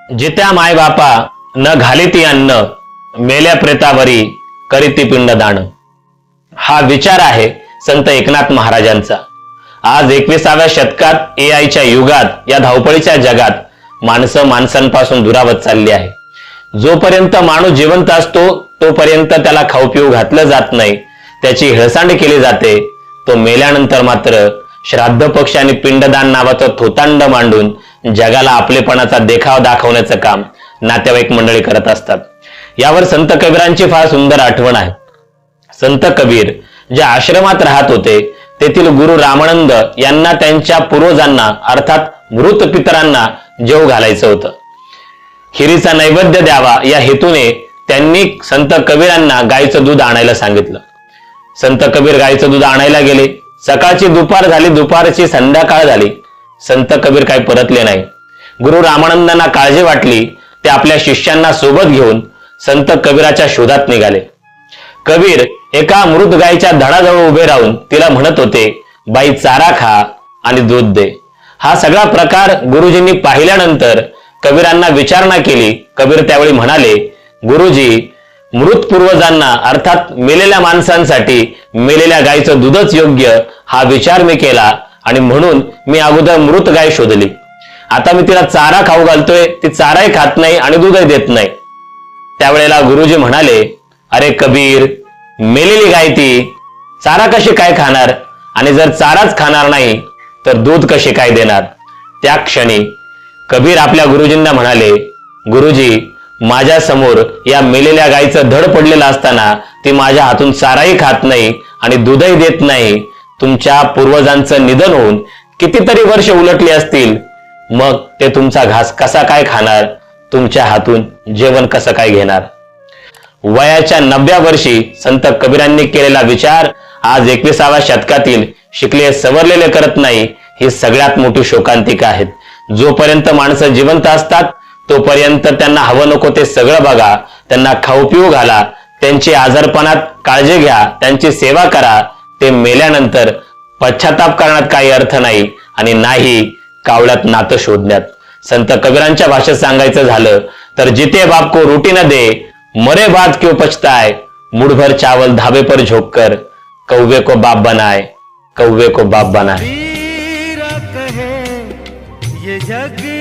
जित्या माय बापा न घालिती अन्न, मेल्या प्रेतावरी करीती पिंडदान. हा विचार आहे संत एकनाथ महाराजांचा. आज 21व्या शतकात एआयच्या युगात या धावपळीच्या जगात माणसं माणसांपासून दुरावत चालली आहे. जोपर्यंत माणूस जिवंत असतो तोपर्यंत त्याला खाऊ पिऊ घातलं जात नाही, त्याची हेळसांड केली जाते. तो मेल्यानंतर मात्र श्राद्ध पक्ष आणि पिंडदान नावाचं थोतांड मांडून जगाला आपलेपणाचा देखाव दाखवण्याचं काम नातेवाईक मंडळी करत असतात. यावर संत कबीरांची फार सुंदर आठवण आहे. संत कबीर ज्या आश्रमात राहत होते तेथील गुरु रामानंद यांना त्यांच्या पूर्वजांना अर्थात मृत पितरांना जेव घालायचं होतं. खिरीचा नैवेद्य द्यावा या हेतूने त्यांनी संत कबीरांना गायीचं दूध आणायला सांगितलं. संत कबीर गायीचं दूध आणायला गेले. सकाळची दुपार झाली, दुपारची संध्याकाळ झाली. संत कबीर काही परतले नाही. गुरु रामानंदांना काळजी वाटली. ते आपल्या शिष्यांना सोबत घेऊन संत कबीराच्या शोधात निघाले. कबीर एका मृत गायीच्या धडाजवळ उभे राहून तिला म्हणत होते, बाई चारा खा आणि दूध दे. हा सगळा प्रकार गुरुजींनी पाहिल्यानंतर कबीरांना विचारणा केली. कबीर त्यावेळी म्हणाले, गुरुजी, मृत पूर्वजांना अर्थात मेलेल्या माणसांसाठी मेलेल्या गायीचं दूधच योग्य हा विचार मी केला आणि म्हणून मी अगोदर मृत गाय शोधली. आता मी तिला चारा खाऊ घालतोय, ती चाराही खात नाही आणि दूधही देत नाही. त्यावेळेला गुरुजी म्हणाले, अरे कबीर, मेलेली गाय ती चारा कशी काय खाणार आणि जर चाराच खाणार नाही तर दूध कशी काय देणार. त्या क्षणी कबीर आपल्या गुरुजींना म्हणाले, गुरुजी, माझ्या समोर या मेलेल्या गायीचं धड पडलेलं असताना ती माझ्या हातून चाराही खात नाही आणि दूधही देत नाही. तुमच्या पूर्वजांचं निधन होऊन कितीतरी वर्ष उलटली असतील, मग ते तुमचा घास कसा काय खाणार, तुमच्या हातून जेवण कसं काय घेणार. वयाच्या 90व्या वर्षी संत कबीरांनी केलेला विचार आज 21व्या शतकातील शिकले सवरलेले करत नाही. ही सगळ्यात मोठी शोकांतिका आहेत. जोपर्यंत माणसं जिवंत असतात तोपर्यंत त्यांना हवं नको ते सगळं बघा, त्यांना खाऊ पिऊ घाला, त्यांची आजारपणात काळजी घ्या, त्यांची सेवा करा. ते मेल्यानंतर पश्चाताप करण्यात काही अर्थ नाही आणि नाही कावळ्यात नातं शोधण्यात. संत कबीरांच्या भाषेत सांगायचं झालं तर जिते बाप को रोटी न दे, मरे बाद क्यों पछताए, मुठभर चावल धाबे पर झोंक कर, कौवे को बाप बनाए, कौवे को बाप बनाए. ये जग